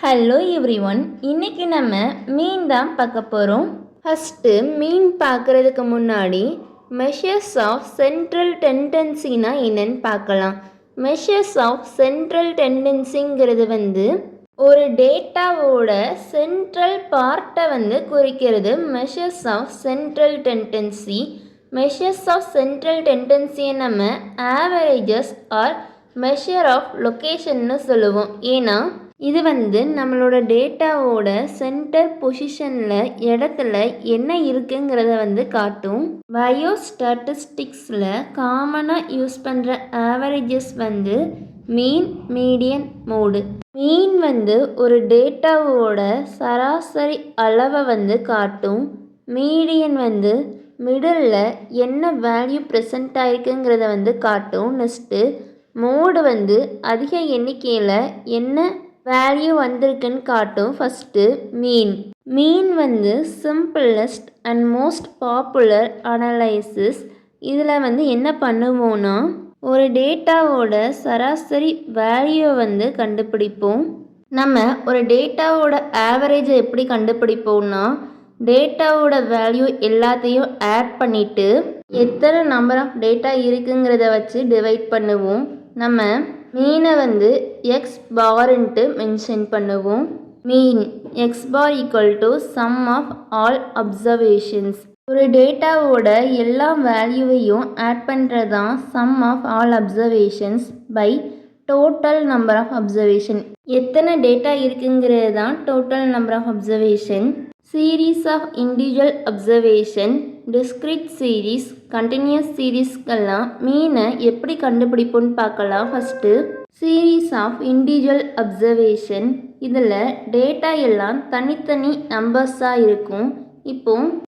Hello everyone, இன்னைக்கு நம்ம மீன் தான் பார்க்க போகிறோம். ஃபஸ்ட்டு மீன் பார்க்குறதுக்கு முன்னாடி மெஷர்ஸ் ஆஃப் சென்ட்ரல் டெண்டன்சினா என்னன்னு பார்க்கலாம். மெஷர்ஸ் ஆஃப் சென்ட்ரல் டெண்டன்சிங்கிறது ஒரு டேட்டாவோட சென்ட்ரல் பார்ட்டை குறிக்கிறது. Measures of central tendency. Measures of central டெண்டன்சியை நம்ம ஆவரேஜஸ் ஆர் மெஷர் ஆஃப் லொக்கேஷன்னு சொல்லுவோம். ஏன்னா இது நம்மளோட டேட்டாவோட சென்டர் பொசிஷனில் இடத்துல என்ன இருக்குங்கிறத காட்டும். பயோஸ்டாட்டிஸ்டிக்ஸில் காமனாக யூஸ் பண்ணுற ஆவரேஜஸ் மீன், மீடியன், மோடு. மீன் ஒரு டேட்டாவோட சராசரி அளவை காட்டும். மீடியன் மிடில் என்ன வேல்யூ ப்ரெசண்ட் ஆகிருக்குங்கிறத காட்டும். நெக்ஸ்ட்டு மோடு அதிக எண்ணிக்கையில் என்ன வேல்யூ வந்திருக்குன்னு காட்டும். First mean simplest and most popular analysis. இதில் என்ன பண்ணுவோன்னா ஒரு டேட்டாவோட சராசரி வேல்யூவை கண்டுபிடிப்போம். நம்ம ஒரு டேட்டாவோட ஆவரேஜை எப்படி கண்டுபிடிப்போம்னா டேட்டாவோட வேல்யூ எல்லாத்தையும் ஆட் பண்ணிவிட்டு எத்தனை நம்பர் ஆஃப் டேட்டா இருக்குங்கிறத வச்சு டிவைட் பண்ணுவோம். நம்ம மீனை எக்ஸ் பார்ன்ட்டு மென்ஷன் பண்ணுவோம். Mean x bar equal to sum of all observations. ஒரு டேட்டாவோட எல்லா வேல்யூவையும் ஆட் பண்ணுறது தான் sum of all observations by total number of observation. எத்தனை டேட்டா இருக்குங்கிறது தான் total number of observation. Series of individual observation, discrete series, continuous சீரீஸ்க்கெல்லாம் மீனை எப்படி கண்டுபிடிப்போன்னு பார்க்கலாம். First series of individual observation. இதில் டேட்டா எல்லாம் தனித்தனி நம்பர்ஸாக இருக்கும். இப்போ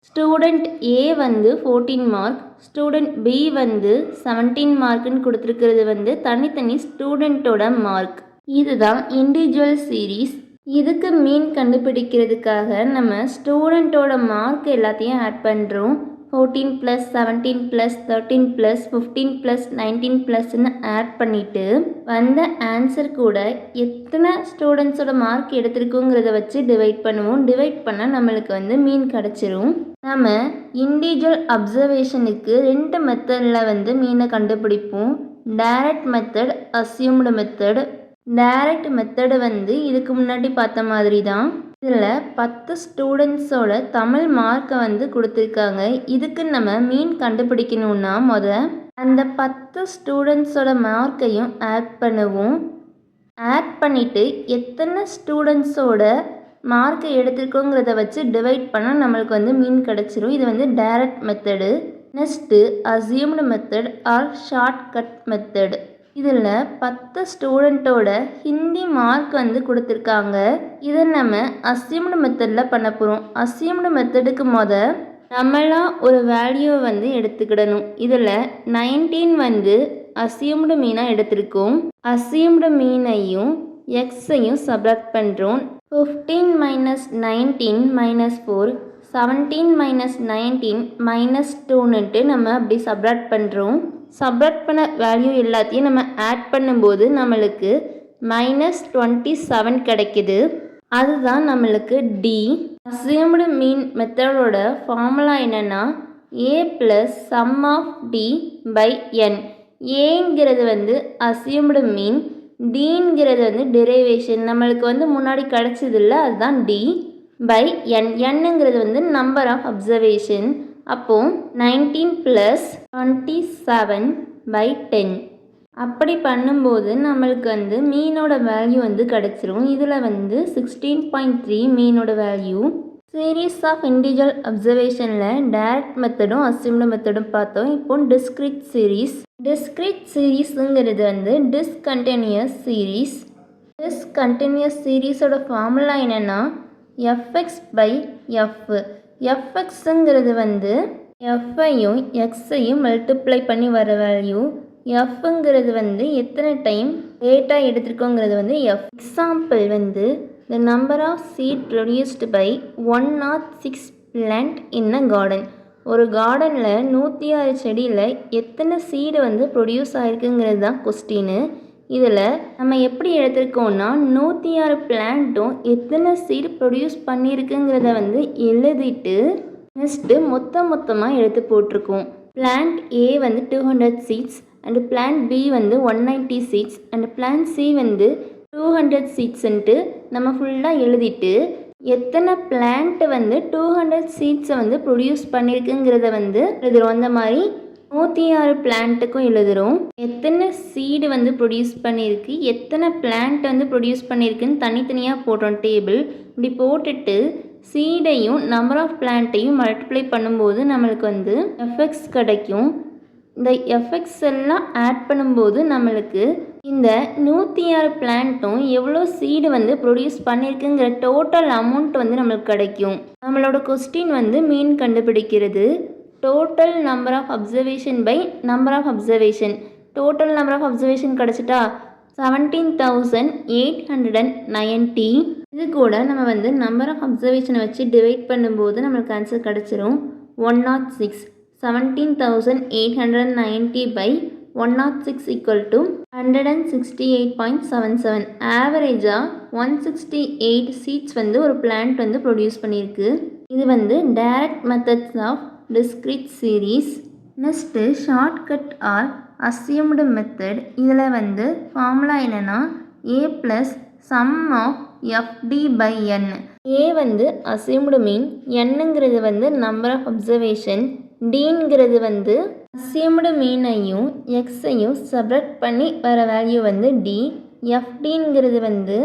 student A 14 mark, student B 17 மார்க்குன்னு கொடுத்துருக்கிறது தனித்தனி ஸ்டூடெண்ட்டோட மார்க். இதுதான் இண்டிவிஜுவல் சீரீஸ். இதுக்கு மீன் கண்டுபிடிக்கிறதுக்காக நம்ம ஸ்டூடெண்ட்டோட மார்க் எல்லாத்தையும் ஆட் பண்ணுறோம். 14 + 17 + 13 + 15 + 19 +ன்னு ஆட் பண்ணிவிட்டு வந்த ஆன்சர் கூட எத்தனை ஸ்டூடெண்ட்ஸோட மார்க் எடுத்திருக்குங்கிறத வச்சு டிவைட் பண்ணுவோம். டிவைட் பண்ணால் நம்மளுக்கு மீன் கிடச்சிரும். நம்ம இண்டிவிஜுவல் அப்சர்வேஷனுக்கு 2 மெத்தடில் மீனை கண்டுபிடிப்போம். Direct method, assumed method. Direct method இதுக்கு முன்னாடி பார்த்த மாதிரி தான். இதில் 10 ஸ்டூடெண்ட்ஸோட தமிழ் மார்க்கை கொடுத்துருக்காங்க. இதுக்கு நம்ம மீன் கண்டுபிடிக்கணுன்னா அந்த 10 ஸ்டூடெண்ட்ஸோட மார்க்கையும் ஆட் பண்ணுவோம். ஆட் பண்ணிவிட்டு எத்தனை ஸ்டூடெண்ட்ஸோட மார்க்கை எடுத்துருக்கோங்கிறத வச்சு டிவைட் பண்ணால் நம்மளுக்கு மீன் கிடச்சிரும். இது direct method. Next assumed method or shortcut method. இதில் 10 ஸ்டூடெண்ட்டோட ஹிந்தி மார்க் கொடுத்துருக்காங்க. இதை நம்ம அஸ்யூம்டு மெத்தடில் பண்ண போகிறோம். அஸ்யூம்டு மெத்தடுக்கு நம்மளாம் ஒரு வேல்யூவை எடுத்துக்கிடணும். இதில் 19 அஸ்யூம்டு மீனாக எடுத்திருக்கோம். அஸ்யூம்டு மீனையும் எக்ஸையும் சப்ராக்ட் பண்ணுறோம். 15 - 19 - 4, 17 - 19 - 2ன்ட்டு நம்ம அப்படி சப்ராக்ட் பண்ணுறோம். சப்ராக்ட் பண்ண வேல்யூ எல்லாத்தையும் நம்ம ஆட் பண்ணும்போது நம்மளுக்கு -27 கிடைக்கிது. அதுதான் நம்மளுக்கு டி. அஸ்யூம்டு மீன் மெத்தடோட ஃபார்முலா என்னென்னா a + sum of d by n. ஏங்கிறது அஸ்யூம்டு மீன், டிங்கிறது டெரிவேஷன். நம்மளுக்கு முன்னாடி கிடச்சதில்ல, அதுதான் டி பை n. என்னங்கிறது நம்பர் ஆஃப் அப்சர்வேஷன். அப்போது 19 + 27 பை 10. அப்படி பண்ணும்போது நம்மளுக்கு மீனோட வேல்யூ கிடச்சிரும். இதில் 16.3 மீனோட வேல்யூ. சீரீஸ் ஆஃப் இண்டிவிஜுவல் அப்சர்வேஷனில் டைரக்ட் மெத்தடும் அஸ்யூம்டு மெத்தடும் பார்த்தோம். இப்போ டிஸ்க்ரீட் சீரீஸ். டிஸ்க்ரீட் சீரீஸுங்கிறது டிஸ்கண்டினியூஸ் சீரீஸ். டிஸ்கண்டினியூஸ் சீரீஸோட ஃபார்முலா என்னென்னா fx பை f. fxங்கிறது எஃப்ஐயும் எக்ஸையும் மல்டிப்ளை பண்ணி வர வேல்யூ. எஃப்ங்கிறது எத்தனை டைம் டேட்டா எடுத்திருக்கோங்கிறது f. Example the number of seed produced by 106 plant in a garden. ஒரு கார்டனில் 106 செடியில் எத்தனை சீடு ப்ரொடியூஸ் ஆகிருக்குங்கிறது தான் கொஸ்டின். இதில் நம்ம எப்படி எடுத்திருக்கோம்னா 106 பிளான்ட்டும் எத்தனை சீட் ப்ரொடியூஸ் பண்ணியிருக்குங்கிறத வந்து எழுதிட்டு நெக்ஸ்ட்டு மொத்தமாக எடுத்து போட்டிருக்கோம். பிளான்ட் ஏ வந்து 200 சீட்ஸ் அண்ட் பிளான்ட் பி வந்து 190 சீட்ஸ் அண்ட் பிளான்ட் சி வந்து 200 சீட்ஸ்ன்ட்டு நம்ம ஃபுல்லாக எழுதிட்டு எத்தனை பிளான்ட் வந்து 200 சீட்ஸை வந்து ப்ரொடியூஸ் பண்ணியிருக்குங்கிறத வந்து எழுதுகிறோம். அந்த மாதிரி 106 பிளான்ட்டுக்கும் எழுதுகிறோம். எத்தனை சீடு வந்து ப்ரொடியூஸ் பண்ணியிருக்கு, எத்தனை பிளான்ட் வந்து ப்ரொடியூஸ் பண்ணியிருக்குன்னு தனித்தனியாக போடுறோம் டேபிள். இப்படி போட்டுட்டு சீடையும் நம்பர் ஆஃப் பிளான்ட்டையும் மல்டிப்ளை பண்ணும்போது நம்மளுக்கு வந்து எஃப்எக்ஸ் கிடைக்கும். இந்த எஃப்எக்ஸ் எல்லாம் ஆட் பண்ணும்போது நம்மளுக்கு இந்த 106 பிளான்ட்டும் எவ்வளோ சீடு வந்து ப்ரொடியூஸ் பண்ணியிருக்குங்கிற டோட்டல் அமௌண்ட் வந்து நம்மளுக்கு கிடைக்கும். நம்மளோட கொஸ்டின் வந்து மீன் கண்டுபிடிக்கிறது. Total number of observation by number of observation. Total number of observation கிடச்சிட்டா 17,890. இது கூட நம்ம வந்து நம்பர் ஆஃப் அப்சர்வேஷனை வச்சு டிவைட் பண்ணும்போது நம்மளுக்கு ஆன்சர் கிடச்சிரும் 106. 17,890 by 106 equal to 168.77. ஆவரேஜாக 168 சீட்ஸ் வந்து ஒரு பிளான்ட் வந்து ப்ரொடியூஸ் பண்ணியிருக்கு. இது வந்து direct methods of discrete series. Next shortcut or assumed method. இதில் வந்து ஃபார்முலா என்னென்னா a + sum of fd by n. a வந்து அஸ்யூம்டு மீன், என்னங்கிறது வந்து நம்பர் ஆஃப் அப்சர்வேஷன், டிங்கிறது வந்து அஸ்யூம்டு மீனையும் எக்ஸையும் சப்ராக்ட் பண்ணி வர வேல்யூ வந்து டி. எஃப்டிங்கிறது வந்து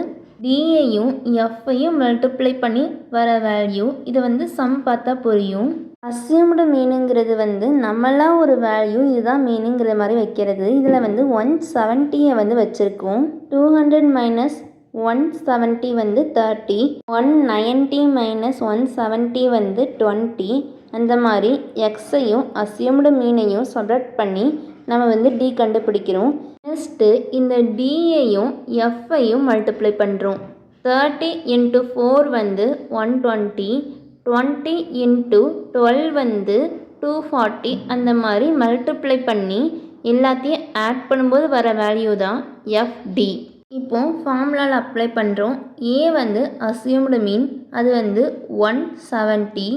டியையும் எஃப்ஐயும் மல்டிப்ளை பண்ணி வர வேல்யூ. இது வந்து சம் பார்த்தா புரியும். அஸ்யூம்டு மீனுங்கிறது வந்து நம்மளாம் ஒரு வேல்யூ இதுதான் மீனுங்கிற மாதிரி வைக்கிறது. இதில் வந்து 170 வந்து வச்சுருக்கோம். 200 மைனஸ் 170 வந்து 30, 190 மைனஸ் 170 வந்து 20. அந்த மாதிரி எக்ஸையும் அஸ்யூம்டு மீனையும் சப்ராக்ட் பண்ணி நம்ம வந்து டி கண்டுபிடிக்கிறோம். நெக்ஸ்ட்டு இந்த டியையும் எஃப்ஐயும் மல்டிப்ளை பண்ணுறோம். 30 × 4 வந்து 120, 20 × 12 வந்து 240. அந்த மாதிரி மல்டிப்ளை பண்ணி எல்லாத்தையும் ஆட் பண்ணும்போது வர வேல்யூ தான் எஃப்டி. இப்போது ஃபார்முலாவில் அப்ளை பண்ணுறோம். ஏ வந்து அஸ்யூம்டு மீன், அது வந்து 170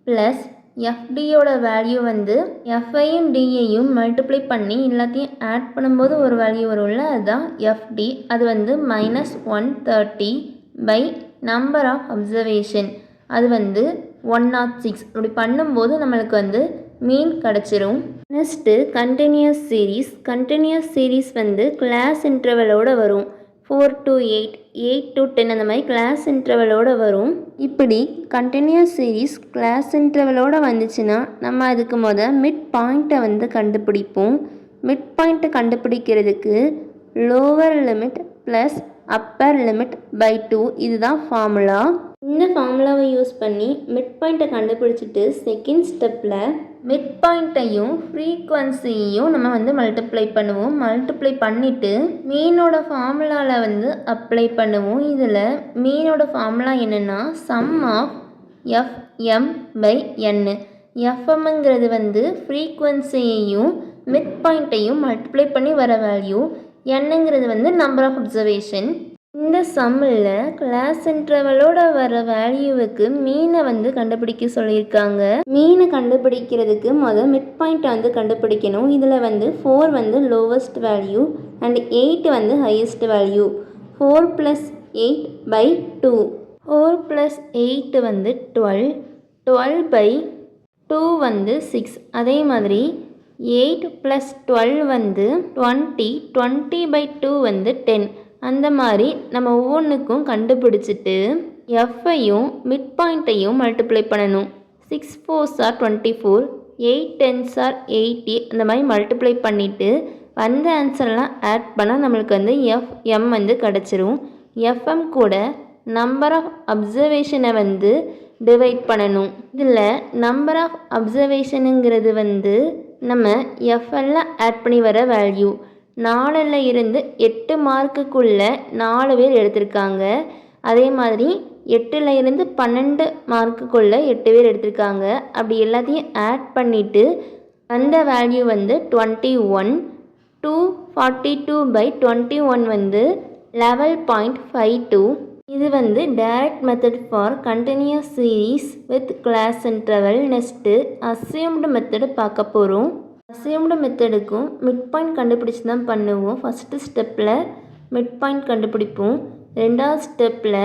ப்ளஸ் எஃப்டியோட வேல்யூ வந்து எஃப்ஐயும் டியையும் மல்டிப்ளை பண்ணி எல்லாத்தையும் ஆட் பண்ணும்போது ஒரு வேல்யூ வரும்ல, அதுதான் எஃப்டி. அது வந்து -130 பை நம்பர் ஆஃப் அப்சர்வேஷன், அது வந்து 106. இப்படி பண்ணும்போது நம்மளுக்கு வந்து மீன் கிடச்சிரும். Next continuous series. Continuous series வந்து கிளாஸ் இன்டர்வலோடு வரும். 4 to 8, 8 to 10 அந்த மாதிரி கிளாஸ் இன்டர்வலோடு வரும். இப்படி கண்டினியூஸ் சீரீஸ் கிளாஸ் இன்டர்வலோடு வந்துச்சுன்னா நம்ம அதுக்கு மிட் பாயிண்ட்டை வந்து கண்டுபிடிப்போம். மிட் பாயிண்ட்டை கண்டுபிடிக்கிறதுக்கு lower limit plus upper limit by 2, இதுதான் ஃபார்முலா. இந்த ஃபார்முலாவை யூஸ் பண்ணி மிட் பாயிண்ட்டை கண்டுபிடிச்சிட்டு செகண்ட் ஸ்டெப்பில் மிட் பாயிண்ட்டையும் ஃப்ரீக்வன்சியையும் நம்ம வந்து மல்டிப்ளை பண்ணுவோம். மல்டிப்ளை பண்ணிவிட்டு மீனோட ஃபார்முலாவில் வந்து அப்ளை பண்ணுவோம். இதில் மீனோட ஃபார்முலா என்னென்னா சம் ஆஃப் எஃப்எம் பை என். எஃப்எம்ங்கிறது வந்து ஃப்ரீக்வன்சியையும் மிட் பாயிண்ட்டையும் மல்டிப்ளை பண்ணி வர வேல்யூ. என்னங்கிறது வந்து நம்பர் ஆஃப் அப்சர்வேஷன். இந்த சம்மில் கிளாஸ் இன்டர்வலோட வர வேல்யூவுக்கு மீனை வந்து கண்டுபிடிக்க சொல்லியிருக்காங்க. மீனை கண்டுபிடிக்கிறதுக்கு மிட் பாயிண்ட்டை வந்து கண்டுபிடிக்கணும். இதில் வந்து 4 வந்து லோவஸ்ட் வேல்யூ அண்ட் 8 வந்து ஹையஸ்ட் வேல்யூ. 4 + 8 by 2. 4 + 8 வந்து 12, 12 by 2 வந்து 6. அதே மாதிரி 8 + 12 வந்து 20, 20 by 2 வந்து 10. அந்த மாதிரி நம்ம ஒவ்வொன்றுக்கும் கண்டுபிடிச்சிட்டு எஃப்ஐயும் மிட் பாயிண்ட்டையும் மல்டிப்ளை பண்ணணும். 6 4s are 24, 8 10s are 80. அந்த மாதிரி மல்டிப்ளை பண்ணிவிட்டு வந்த ஆன்சர்லாம் ஆட் பண்ணால் நம்மளுக்கு வந்து எஃப்எம் வந்து கிடச்சிரும். எஃப்எம் கூட நம்பர் ஆஃப் அப்சர்வேஷனை வந்து டிவைட் பண்ணணும். இதில் நம்பர் ஆஃப் அப்சர்வேஷனுங்கிறது வந்து நம்ம எஃப்எல்லாம் ஆட் பண்ணி வர வேல்யூ. 4ல் இருந்து 8 மார்க்குக்குள்ளே 4 பேர் எடுத்திருக்காங்க. அதே மாதிரி 8ல் இருந்து 12 மார்க்குக்குள்ளே 8 பேர் எடுத்திருக்காங்க. அப்படி எல்லாத்தையும் ஆட் பண்ணிவிட்டு அந்த வேல்யூ வந்து 21, 42/21 வந்து 11.52. இது வந்து direct method for continuous series with class interval. Next assumed method பார்க்க போகிறோம். அசியூம்டு மெத்தடுக்கும் மிட் பாயிண்ட் கண்டுபிடிச்சி தான் பண்ணுவோம். ஃபஸ்ட்டு ஸ்டெப்பில் மிட் பாயிண்ட் கண்டுபிடிப்போம். ரெண்டாவது ஸ்டெப்பில்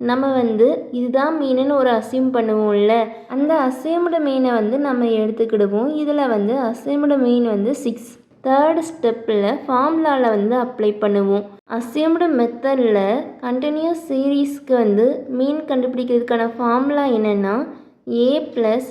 நம்ம வந்து இதுதான் மீனுன்னு ஒரு அசியூம் பண்ணுவோம்ல, அந்த அசியூம்டு மீனை வந்து நம்ம எடுத்துக்கிடுவோம். இதில் வந்து அசியூம்டு மீன் வந்து 6. தேர்ட் ஸ்டெப்பில் ஃபார்முலாவில் வந்து அப்ளை பண்ணுவோம். அசியூம்டு மெத்தடில் கண்டினியூஸ் சீரீஸ்க்கு வந்து மீன் கண்டுபிடிக்கிறதுக்கான ஃபார்முலா என்னென்னா a +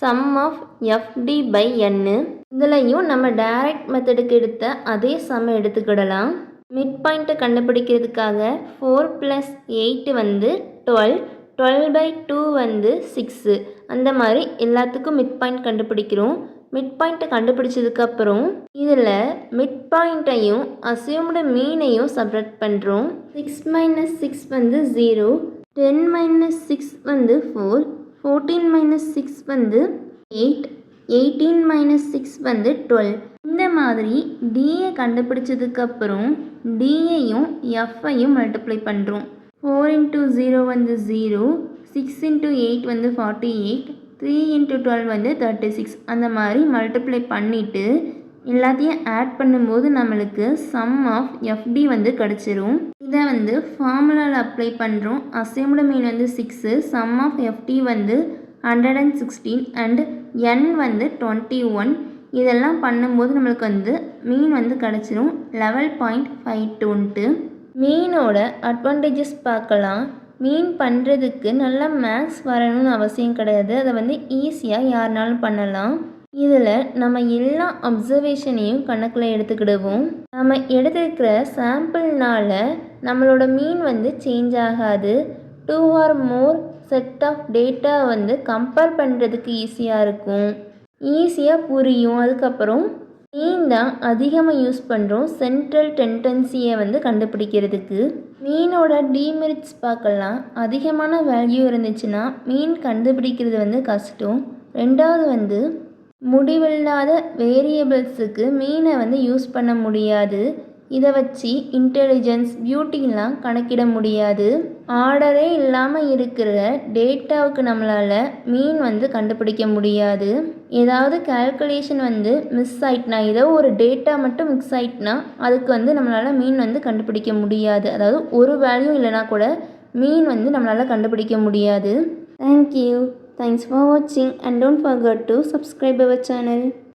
சம் ஆஃப் fd/n. இதுலையும் நம்ம டைரக்ட் மெத்தடுக்கு எடுத்த அதே சம் எடுத்துக்கிடலாம். மிட் பாயிண்ட்டை கண்டுபிடிக்கிறதுக்காக 4 + 8 வந்து 12, 12/2 வந்து 6. அந்த மாதிரி எல்லாத்துக்கும் மிட் பாயிண்ட் கண்டுபிடிக்கிறோம். மிட் பாயிண்ட்டை கண்டுபிடிச்சதுக்கப்புறம் இதில் மிட் பாயிண்ட்டையும் அசியூம்டு மீனையும் சப்ராக்ட் பண்ணுறோம். 6 - 6 வந்து 0, 10 - 6 வந்து 4, 14 - 6 வந்து 8, 18 - 6 வந்து 12. இந்த மாதிரி டியை கண்டுபிடிச்சதுக்கப்புறம் டியையும் எஃப்ஐயும் மல்டிப்ளை பண்ணுறோம். 4 × 0 வந்து 0, 6 × 8 வந்து 48, 3 × 12 வந்து 36. அந்த மாதிரி மல்டிப்ளை பண்ணிவிட்டு எல்லாத்தையும் ஆட் பண்ணும்போது நம்மளுக்கு சம் ஆஃப் எஃப்டி வந்து கிடச்சிரும். இதை வந்து ஃபார்முலாவில் அப்ளை பண்ணுறோம். அசியூம்டு மீன் வந்து 6, சம் ஆஃப் எஃப்டி வந்து 116 அண்ட் என் வந்து 21. இதெல்லாம் பண்ணும்போது நம்மளுக்கு வந்து மீன் வந்து கிடச்சிரும் 11.52. மீனோட அட்வான்டேஜஸ் பார்க்கலாம். மீன் பண்ணுறதுக்கு நல்லா மேக்ஸ் வரணும்னு அவசியம் கிடையாது. அதை வந்து ஈஸியாக யாருனாலும் பண்ணலாம். இதில் நம்ம எல்லா அப்சர்வேஷனையும் கணக்கில் எடுத்துக்கிடுவோம். நம்ம எடுத்துக்கிற சாம்பிள்னால் நம்மளோட மீன் வந்து சேஞ்ச் ஆகாது. 2 or more set of data வந்து கம்பேர் பண்ணுறதுக்கு ஈஸியாக இருக்கும், ஈஸியாக புரியும். அதுக்கப்புறம் மீன் தான் அதிகமாக யூஸ் பண்ணுறோம் சென்ட்ரல் டெண்டன்சியை வந்து கண்டுபிடிக்கிறதுக்கு. மீனோட டிமெரிட்ஸ் பார்க்கலாம். அதிகமான வேல்யூ இருந்துச்சுன்னா மீன் கண்டுபிடிக்கிறது வந்து கஷ்டம். ரெண்டாவது வந்து முடிவில்லாத வேரியபிள்ஸுக்கு மீனை வந்து யூஸ் பண்ண முடியாது. இதை வச்சு இன்டெலிஜென்ஸ், பியூட்டிலாம் கணக்கிட முடியாது. ஆர்டரே இல்லாமல் இருக்கிற டேட்டாவுக்கு நம்மளால் மீன் வந்து கண்டுபிடிக்க முடியாது. ஏதாவது கால்குலேஷன் வந்து மிஸ் ஆயிட்டுனா, ஏதோ ஒரு டேட்டா மட்டும் மிஸ் ஆயிட்டுனா அதுக்கு வந்து நம்மளால் மீன் வந்து கண்டுபிடிக்க முடியாது. அதாவது ஒரு வேல்யூ இல்லைனா கூட மீன் வந்து நம்மளால் கண்டுபிடிக்க முடியாது. தேங்க்யூ. தேங்க்ஸ் ஃபார் வாட்சிங் and don't forget to subscribe our channel.